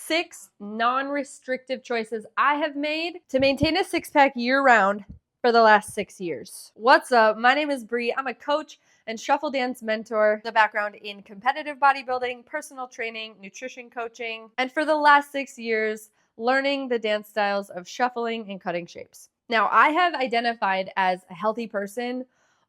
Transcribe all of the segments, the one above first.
6 non-restrictive choices I have made to maintain a six-pack year-round for the last 6 years. What's up? My name is Bree. I'm a coach and shuffle dance mentor, the background in competitive bodybuilding, personal training, nutrition coaching, and for the last 6 years, learning the dance styles of shuffling and cutting shapes. Now, I have identified as a healthy person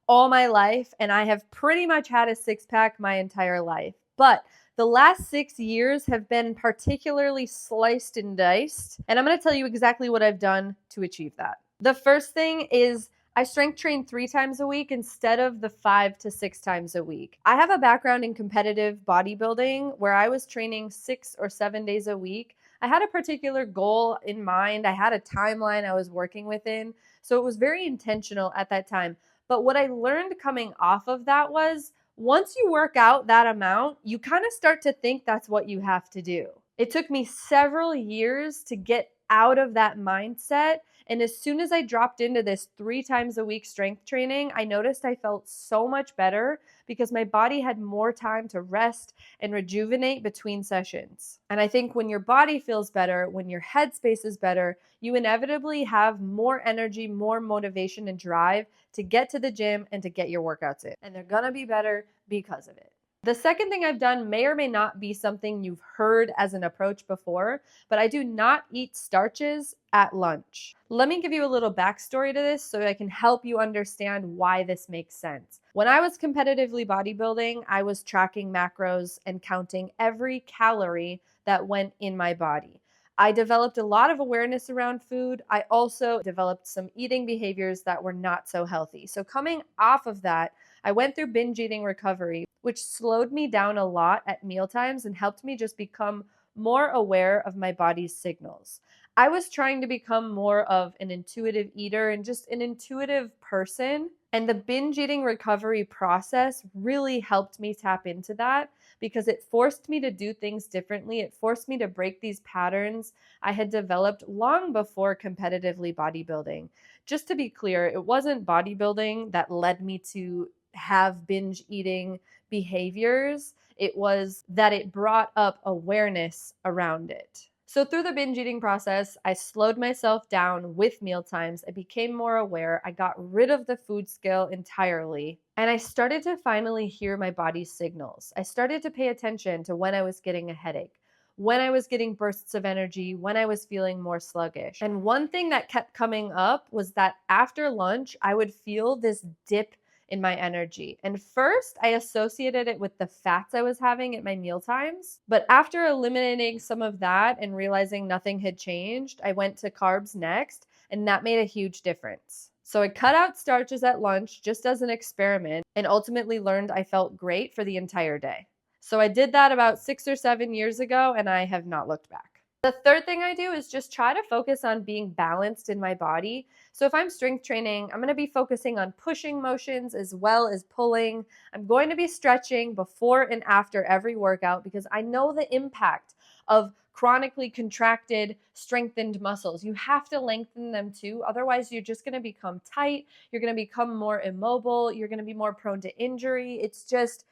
all my life, and I have pretty much had a six-pack my entire life. But the last 6 years have been particularly sliced and diced, and I'm going to tell you exactly what I've done to achieve that. The first thing is I strength train 3 times a week instead of the 5 to 6 times a week. I have a background in competitive bodybuilding where I was training 6 or 7 days a week. I had a particular goal in mind. I had a timeline I was working within, so it was very intentional at that time. But what I learned coming off of that was once you work out that amount, you kind of start to think that's what you have to do. It took me several years to get out of that mindset. And as soon as I dropped into this 3 times a week strength training, I noticed I felt so much better because my body had more time to rest and rejuvenate between sessions. And I think when your body feels better, when your headspace is better, you inevitably have more energy, more motivation and drive to get to the gym and to get your workouts in. And they're gonna be better because of it. The second thing I've done may or may not be something you've heard as an approach before, but I do not eat starches at lunch. Let me give you a little backstory to this so I can help you understand why this makes sense. When I was competitively bodybuilding, I was tracking macros and counting every calorie that went in my body. I developed a lot of awareness around food. I also developed some eating behaviors that were not so healthy. So coming off of that, I went through binge eating recovery, which slowed me down a lot at mealtimes and helped me just become more aware of my body's signals. I was trying to become more of an intuitive eater and just an intuitive person. And the binge eating recovery process really helped me tap into that because it forced me to do things differently. It forced me to break these patterns I had developed long before competitively bodybuilding. Just to be clear, it wasn't bodybuilding that led me to have binge eating behaviors. It was that it brought up awareness around it. So through the binge eating process, I slowed myself down with meal times. I became more aware. I got rid of the food scale entirely. And I started to finally hear my body's signals. I started to pay attention to when I was getting a headache, when I was getting bursts of energy, when I was feeling more sluggish. And one thing that kept coming up was that after lunch, I would feel this dip in my energy. And first, I associated it with the fats I was having at my meal times. But after eliminating some of that and realizing nothing had changed, I went to carbs next, and that made a huge difference. So I cut out starches at lunch just as an experiment and ultimately learned I felt great for the entire day. So I did that about 6 or 7 years ago, and I have not looked back. The third thing I do is just try to focus on being balanced in my body. So if I'm strength training, I'm going to be focusing on pushing motions as well as pulling. I'm going to be stretching before and after every workout because I know the impact of chronically contracted, strengthened muscles. You have to lengthen them too. Otherwise, you're just going to become tight. You're going to become more immobile. You're going to be more prone to injury. It's just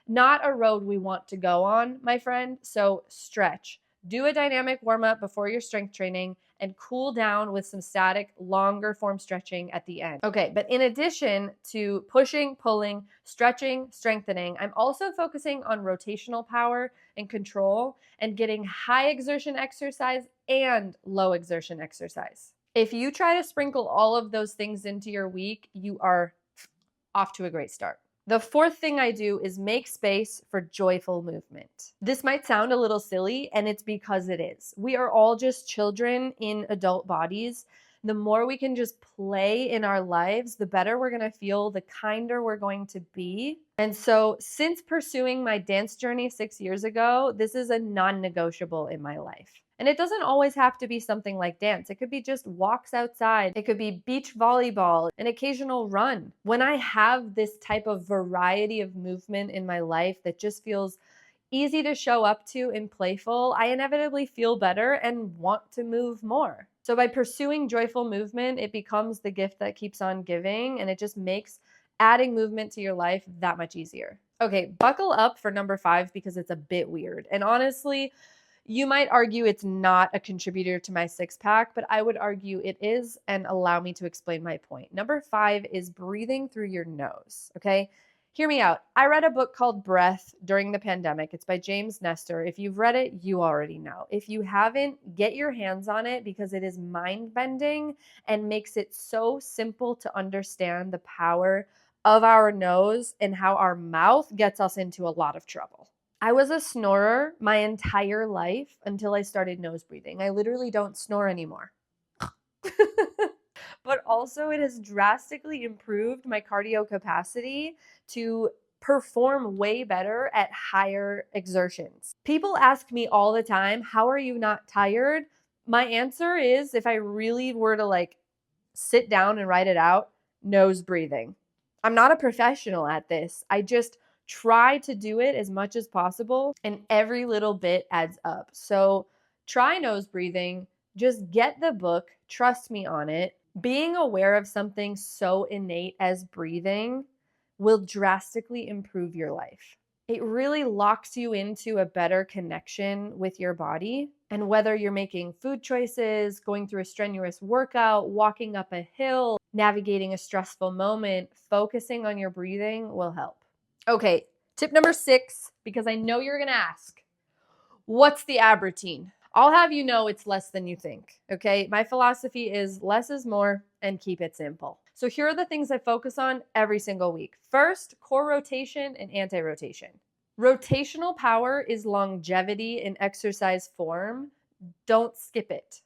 not a road we want to go on, my friend. So stretch. Do a dynamic warm-up before your strength training and cool down with some static, longer form stretching at the end. Okay, but in addition to pushing, pulling, stretching, strengthening, I'm also focusing on rotational power and control and getting high exertion exercise and low exertion exercise. If you try to sprinkle all of those things into your week, you are off to a great start. The fourth thing I do is make space for joyful movement. This might sound a little silly, and it's because it is. We are all just children in adult bodies. The more we can just play in our lives, the better we're going to feel, the kinder we're going to be. And so since pursuing my dance journey 6 years ago, this is a non-negotiable in my life. And it doesn't always have to be something like dance. It could be just walks outside. It could be beach volleyball, an occasional run. When I have this type of variety of movement in my life that just feels easy to show up to and playful, I inevitably feel better and want to move more. So by pursuing joyful movement, it becomes the gift that keeps on giving, and it just makes adding movement to your life that much easier. Okay, buckle up for number 5 because it's a bit weird. And honestly, You might argue it's not a contributor to my six pack, but I would argue it is, and allow me to explain my point. Number 5 is breathing through your nose. Okay. Hear me out. I read a book called Breath during the pandemic. It's by James Nestor. If you've read it, you already know. If you haven't, get your hands on it because it is mind bending and makes it so simple to understand the power of our nose and how our mouth gets us into a lot of trouble. I was a snorer my entire life until I started nose breathing. I literally don't snore anymore. But also, it has drastically improved my cardio capacity to perform way better at higher exertions. People ask me all the time, how are you not tired? My answer is, if I really were to sit down and write it out, nose breathing. I'm not a professional at this. I just try to do it as much as possible, and every little bit adds up. So try nose breathing. Just get the book. Trust me on it. Being aware of something so innate as breathing will drastically improve your life. It really locks you into a better connection with your body. And whether you're making food choices, going through a strenuous workout, walking up a hill, navigating a stressful moment, focusing on your breathing will help. Okay, tip number 6, because I know you're going to ask, what's the ab routine? I'll have you know it's less than you think, okay? My philosophy is less is more and keep it simple. So here are the things I focus on every single week. First, core rotation and anti-rotation. Rotational power is longevity in exercise form. Don't skip it,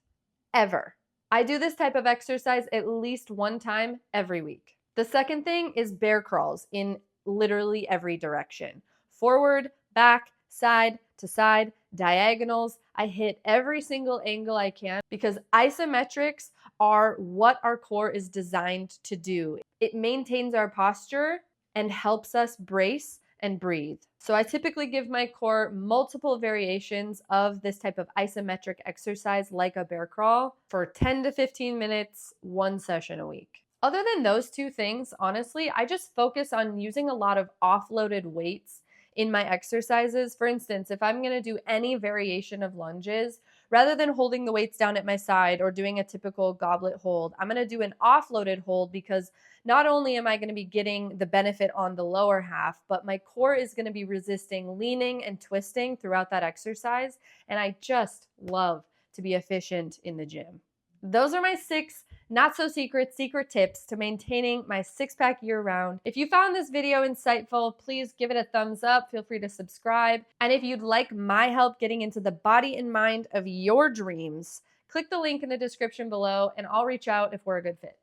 ever. I do this type of exercise at least one time every week. The second thing is bear crawls in literally every direction. Forward, back, side to side, diagonals. I hit every single angle I can because isometrics are what our core is designed to do. It maintains our posture and helps us brace and breathe. So I typically give my core multiple variations of this type of isometric exercise like a bear crawl for 10 to 15 minutes, one session a week. Other than those two things, honestly, I just focus on using a lot of offloaded weights in my exercises. For instance, if I'm going to do any variation of lunges, rather than holding the weights down at my side or doing a typical goblet hold, I'm going to do an offloaded hold because not only am I going to be getting the benefit on the lower half, but my core is going to be resisting leaning and twisting throughout that exercise. And I just love to be efficient in the gym. Those are my 6 not so secret tips to maintaining my six-pack year-round. If you found this video insightful, please give it a thumbs up. Feel free to subscribe. And if you'd like my help getting into the body and mind of your dreams, click the link in the description below and I'll reach out if we're a good fit.